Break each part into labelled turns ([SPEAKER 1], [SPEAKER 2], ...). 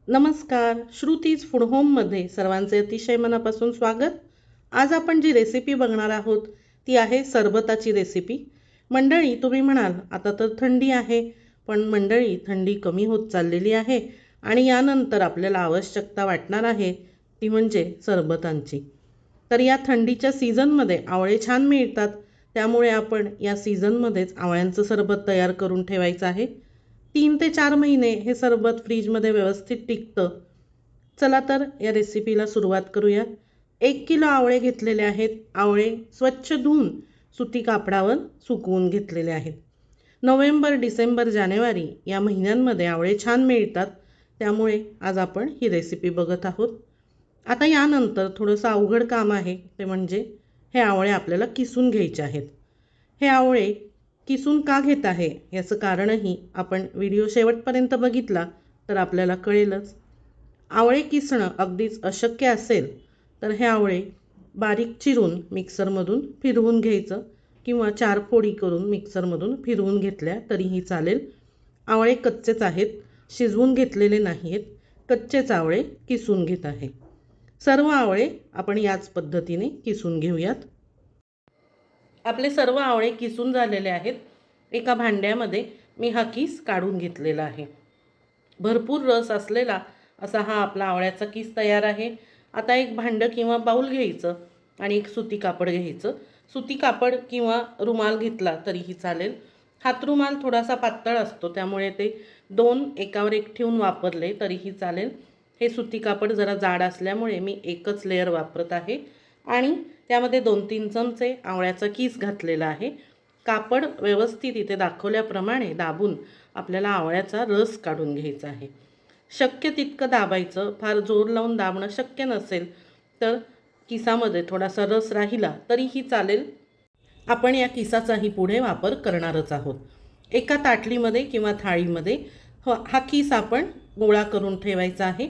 [SPEAKER 1] नमस्कार, श्रुतीज फूड होममध्ये सर्वांचे अतिशय मनापासून स्वागत. आज आपण जी रेसिपी बघणार आहोत ती आहे सरबताची रेसिपी. मंडळी, तुम्ही म्हणाल आता तर थंडी आहे, पण मंडळी थंडी कमी होत चाललेली आहे आणि यानंतर आपल्याला आवश्यकता वाटणार आहे ती म्हणजे सरबतांची. तर या थंडीच्या सीझनमध्ये आवळे छान मिळतात, त्यामुळे आपण या सीझनमध्येच आवळ्यांचं सरबत तयार करून ठेवायचं आहे. 3 ते 4 महिने हे सरबत फ्रीजमध्ये व्यवस्थित टिकतं. चला तर या रेसिपीला सुरुवात करूया. 1 किलो आवळे घेतलेले आहेत. आवळे स्वच्छ धुवून सुती कापडावर सुकवून घेतलेले आहेत. नोव्हेंबर, डिसेंबर, जानेवारी या महिन्यांमध्ये आवळे छान मिळतात, त्यामुळे आज आपण ही रेसिपी बघत आहोत. आता यानंतर थोडंसं अवघड काम आहे, ते म्हणजे हे आवळे आपल्याला किसून घ्यायचे आहेत. हे आवळे किसून का घेत आहे याचं कारणही आपण व्हिडिओ शेवटपर्यंत बघितला तर आपल्याला कळेलच. आवळे किसणं अगदीच अशक्य असेल तर हे आवळे बारीक चिरून मिक्सरमधून फिरवून घ्यायचं किंवा 4 फोडी करून मिक्सरमधून फिरवून घेतल्या तरीही चालेल. आवळे कच्चेच आहेत, शिजवून घेतलेले नाही आहेत. कच्चेच आवळे किसून घेत आहे. सर्व आवळे आपण याच पद्धतीने किसून घेऊयात. आपले सर्व आवळे किसून झालेले आहेत. एका भांड्यामध्ये मी हा किस काढून घेतलेला आहे. भरपूर रस असलेला असा हा आपला आवळ्याचा किस तयार आहे. आता एक भांडं किंवा बाऊल घ्यायचं आणि एक सुती कापड घ्यायचं. सुती कापड किंवा रुमाल घेतला तरीही चालेल. हातरुमाल थोडासा पातळ असतो, त्यामुळे ते 2 एकावर एक ठेवून वापरले तरीही चालेल. हे सुती कापड जरा जाड असल्यामुळे मी एकच लेअर वापरत आहे आणि त्यामध्ये 2-3 चमचे आवळ्याचा किस घातलेला आहे. कापड व्यवस्थित इथे दाखवल्याप्रमाणे दाबून आपल्याला आवळ्याचा रस काढून घ्यायचा आहे. शक्य तितकं दाबायचं. फार जोर लावून दाबणं शक्य नसेल तर किसामध्ये थोडासा रस राहिला तरीही चालेल. आपण या किसाचाही पुढे वापर करणारच आहोत. एका ताटलीमध्ये किंवा थाळीमध्ये हा किस आपण गोळा करून ठेवायचा आहे,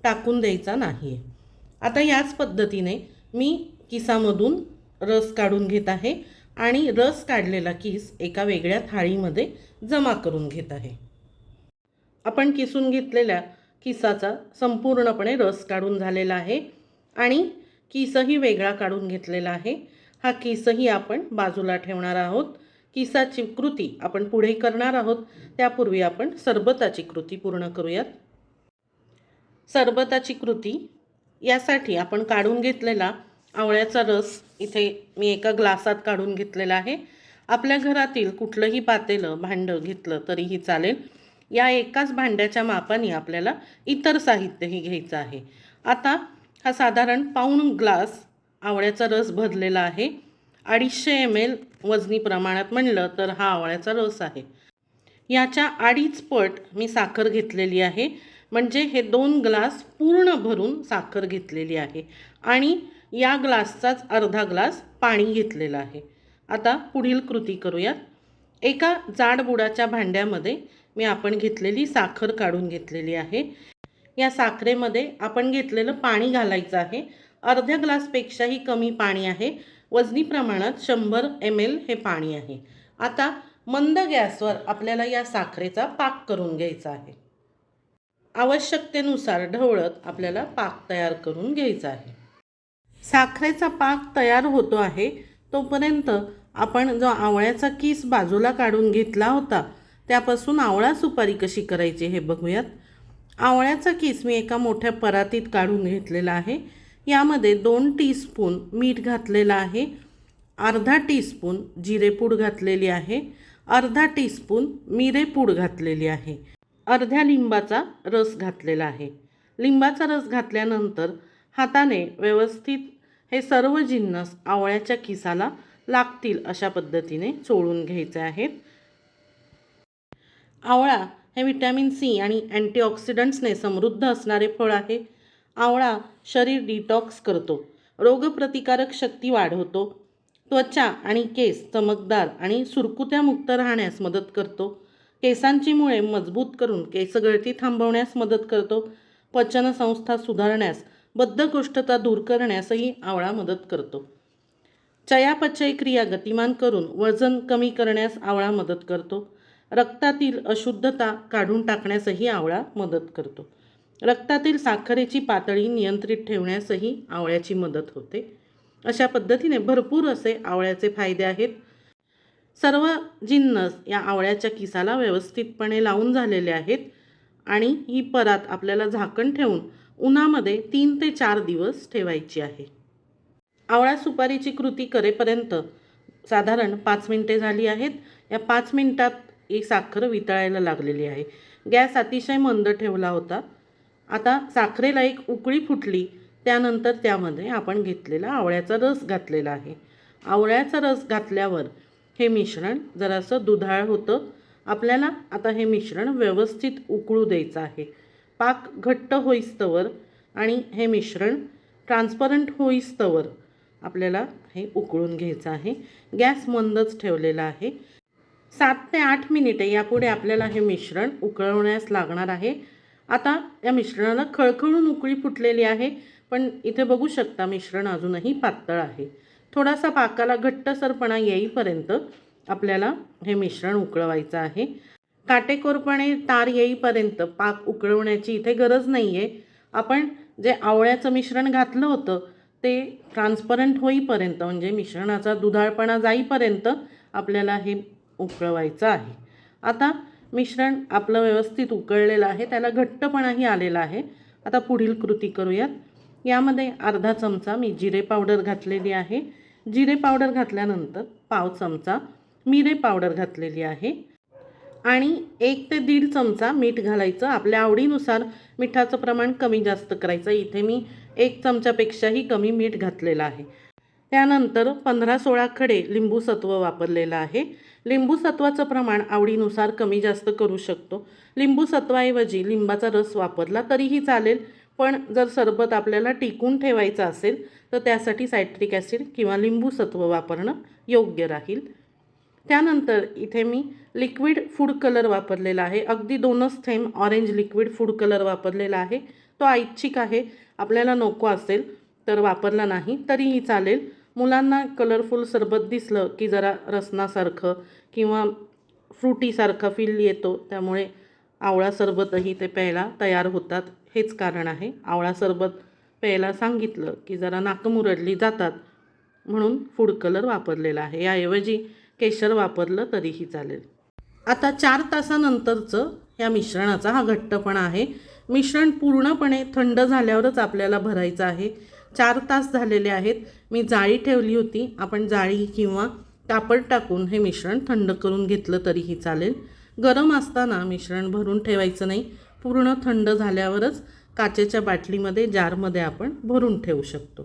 [SPEAKER 1] टाकून द्यायचा नाही. आता याच पद्धतीने मी किसामधून रस काढून घेत आहे आणि रस काढलेला किस एका वेगळ्या थाळीमध्ये जमा करून घेत आहे. आपण किसून घेतलेल्या किसाचा संपूर्णपणे रस काढून झालेला आहे आणि किसही वेगळा काढून घेतलेला आहे. हा किसही आपण बाजूला ठेवणार आहोत. किसाची कृती आपण पुढे करणार आहोत, त्यापूर्वी आपण सरबताची कृती पूर्ण करूयात. सरबताची कृती यासाठी आपण काढून घेतलेला आवळ्याचा रस इथे मी एका ग्लासात काढून घेतलेला आहे. आपल्या घरातील कुठलंही पातेलं भांडं घेतलं तरीही चालेल. या एकाच भांड्याच्या मापाने आपल्याला इतर साहित्यही घ्यायचं आहे. आता हा साधारण पाऊण ग्लास आवळ्याचा रस भरलेला आहे. 250 ml वजनी प्रमाणात म्हणलं तर हा आवळ्याचा रस आहे. याच्या 2.5 पट मी साखर घेतलेली आहे, म्हणजे हे 2 ग्लास पूर्ण भरून साखर घेतलेली आहे आणि या ग्लासचाच अर्धा ग्लास पाणी घेतलेलं आहे. आता पुढील कृती करूयात. एका जाड बुडाच्या भांड्यामध्ये मी आपण घेतलेली साखर काढून घेतलेली आहे. या साखरेमध्ये आपण घेतलेलं पाणी घालायचं आहे. अर्ध्या ग्लासपेक्षाही कमी पाणी आहे. वजनी प्रमाणात 100 ml हे पाणी आहे. आता मंद गॅसवर आपल्याला या साखरेचा पाक करून घ्यायचा आहे. आवश्यकतेनुसार ढवळत आपल्याला पाक तयार करून घ्यायचा आहे. साखरेचा पाक तयार होतो आहे तोपर्यंत आपण जो आवळ्याचा किस बाजूला काढून घेतला होता त्यापासून आवळा सुपारी कशी करायची हे बघूयात. आवळ्याचा किस मी एका मोठ्या परातीत काढून घेतलेला आहे. यामध्ये 2 टीस्पून मीठ घातलेलं आहे, अर्धा टीस्पून जिरेपूड घातलेली आहे, अर्धा टीस्पून मिरेपूड घातलेली आहे, अर्ध्या लिंबाचा रस घातलेला आहे. लिंबाचा रस घातल्यानंतर हाताने व्यवस्थित हे सर्व जिन्नस आवळ्याच्या किसाला लागतील अशा पद्धतीने चोळून घ्यायचे आहेत. आवळा हे व्हिटॅमिन सी आणि अँटीऑक्सिडंट्सने समृद्ध असणारे फळ आहे. आवळा शरीर डिटॉक्स करतो, रोगप्रतिकारक शक्ती वाढवतो, त्वचा आणि केस चमकदार आणि सुरकुत्यामुक्त राहण्यास मदत करतो, केसांची मुळे मजबूत करून केसगळती थांबवण्यास मदत करतो, पचनसंस्था सुधारण्यास, बद्धकोष्ठता दूर करण्यासही आवळा मदत करतो, चयापचय क्रिया गतिमान करून वजन कमी करण्यास आवळा मदत करतो, रक्तातील अशुद्धता काढून टाकण्यासही आवळा मदत करतो. रक्तातील साखरेची पातळी नियंत्रित ठेवण्यासही आवळ्याची मदत होते. अशा पद्धतीने भरपूर असे आवळ्याचे फायदे आहेत. सर्व जिन्नस या आवळ्याच्या किसाला व्यवस्थितपणे लावून झालेले आहेत आणि ही परात आपल्याला झाकण ठेवून उन्हामध्ये 3 ते 4 दिवस ठेवायची आहे. आवळा सुपारीची कृती करेपर्यंत साधारण 5 मिनिटे झाली आहेत. या 5 मिनिटात ही साखर वितळायला लागलेली आहे. गॅस अतिशय मंद ठेवला होता. आता साखरेला एक उकळी फुटली. त्यानंतर त्यामध्ये आपण घेतलेला आवळ्याचा रस घातलेला आहे. आवळ्याचा रस घातल्यावर हे मिश्रण जरासं दुधाळ होतं. आपल्याला आता हे मिश्रण व्यवस्थित उकळू द्यायचं आहे. पाक घट्ट होईस्तवर आणि हे मिश्रण ट्रान्सपरंट होईस्तवर आपल्याला हे उकळून घ्यायचं आहे. गॅस मंदच ठेवलेला आहे. 7 ते 8 मिनिटे यापुढे आपल्याला हे मिश्रण उकळवण्यास लागणार आहे. आता या मिश्रणाला खळखळून उकळी फुटलेली आहे, पण इथे बघू शकता मिश्रण अजूनही पातळ आहे. थोडासा पाकाला घट्टसरपणा येईपर्यंत आपल्याला हे मिश्रण उकळवायचं आहे. काटेकोरपणे तार येईपर्यंत पाक उकळवण्याची इथे गरज नाही आहे. आपण जे आवळ्याचं मिश्रण घातलं होतं ते ट्रान्सपरंट होईपर्यंत म्हणजे मिश्रणाचा दुधाळपणा जाईपर्यंत आपल्याला हे उकळवायचं आहे. आता मिश्रण आपलं व्यवस्थित उकळलेलं आहे, त्याला घट्टपणाही आलेला आहे. आता पुढील कृती करूयात. यामध्ये अर्धा चमचा मी जिरे पावडर घातलेली आहे. जिरे पावडर घातल्यानंतर पाव चमचा मिरे पावडर घातलेली आहे आणि 1 ते 1.5 चमचा मीठ घालायचं. आपल्या आवडीनुसार मिठाचं प्रमाण कमी जास्त करायचं. इथे मी 1 चमच्यापेक्षाही कमी मीठ घातलेलं आहे. त्यानंतर 15-16 खडे लिंबूसत्व वापरलेलं आहे. लिंबूसत्वाचं प्रमाण आवडीनुसार कमी जास्त करू शकतो. लिंबूसत्वाऐवजी लिंबाचा रस वापरला तरीही चालेल, पण जर सरबत आपल्याला टिकून ठेवायचं असेल तर त्यासाठी सायट्रिक ॲसिड किंवा लिंबूसत्व वापरणं योग्य राहील. त्यानंतर इथे मी लिक्विड फूड कलर वापरलेला आहे. अगदी 2च थेंब ऑरेंज लिक्विड फूड कलर वापरलेला आहे. तो ऐच्छिक आहे. आपल्याला नको असेल तर वापरला नाही तरीही चालेल. मुलांना कलरफुल सरबत दिसलं की जरा रसनासारखं किंवा फ्रुटीसारखं फील येतो, त्यामुळे आवळा सरबतही ते प्यायला तयार होतात. हेच कारण आहे. आवळा सरबत प्यायला सांगितलं की जरा नाकमुरडली जातात, म्हणून फूड कलर वापरलेला आहे. याऐवजी केशर वापरलं तरीही चालेल. आता 4 तासानंतरचं या मिश्रणाचा हा घट्टपणा आहे. मिश्रण पूर्णपणे थंड झाल्यावरच आपल्याला भरायचं आहे. 4 तास झालेले आहेत. मी जाळी ठेवली होती. आपण जाळी किंवा कापड टाकून हे मिश्रण थंड करून घेतलं तरीही चालेल. गरम असताना मिश्रण भरून ठेवायचं नाही. पूर्ण थंड झाल्यावरच काचेच्या बाटलीमध्ये जारमध्ये आपण भरून ठेवू शकतो.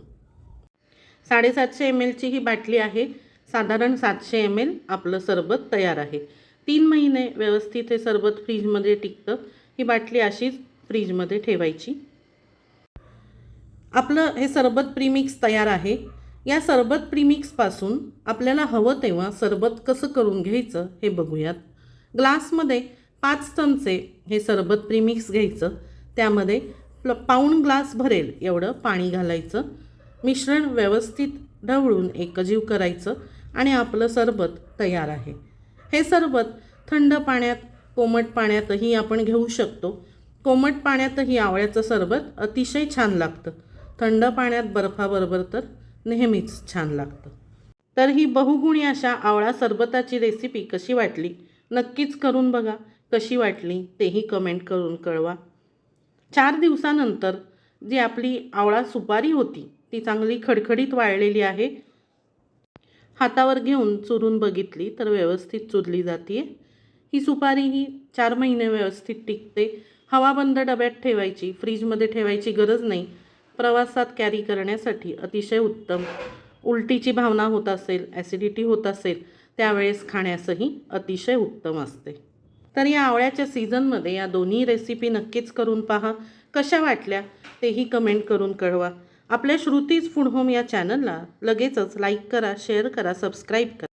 [SPEAKER 1] 750 ml ची ही बाटली आहे. साधारण 700 ml आपलं सरबत तयार आहे. 3 महिने व्यवस्थित हे सरबत फ्रीजमध्ये टिकतं. ही बाटली अशीच फ्रीजमध्ये ठेवायची. आपलं हे सरबत प्रीमिक्स तयार आहे. या सरबत प्रीमिक्सपासून आपल्याला हवं तेव्हा सरबत कसं करून घ्यायचं हे बघूयात. ग्लासमध्ये 5 चमचे हे सरबत प्रीमिक्स घ्यायचं. त्यामध्ये पाऊण ग्लास भरेल एवढं पाणी घालायचं. मिश्रण व्यवस्थित ढवळून एकजीव करायचं आणि आपलं सरबत तयार आहे. हे सरबत थंड पाण्यात, कोमट पाण्यातही आपण घेऊ शकतो. कोमट पाण्यातही आवळ्याचं सरबत अतिशय छान लागतं. थंड पाण्यात बर्फाबरोबर तर नेहमीच छान लागतं. तर ही बहुगुणी अशा आवळा सरबताची रेसिपी कशी वाटली नक्कीच करून बघा. कशी वाटली तेही कमेंट करून कळवा. 4 दिवसानंतर जी आपली आवळा सुपारी होती ती चांगली खडखडीत वाळलेली आहे. हातावर घेऊन चुरून बघितली तर व्यवस्थित चुरली जाते. ही सुपारी ही 4 महिने व्यवस्थित टिकते. हवाबंद डब्यात ठेवायची, फ्रीजमध्ये ठेवायची गरज नाही. प्रवासात कॅरी करण्यासाठी अतिशय उत्तम. उलटीची भावना होत असेल, ॲसिडिटी होत असेल त्यावेळेस खाण्यासही अतिशय उत्तम असते. तर या आवळ्याच्या सीझनमध्ये या दोन्ही रेसिपी नक्कीच करून पहा. कशा वाटल्या तेही कमेंट करून कळवा. आपल्या श्रुतीज फूड होम या चॅनलला लगेचच लाईक करा, शेअर करा, सबस्क्राईब करा.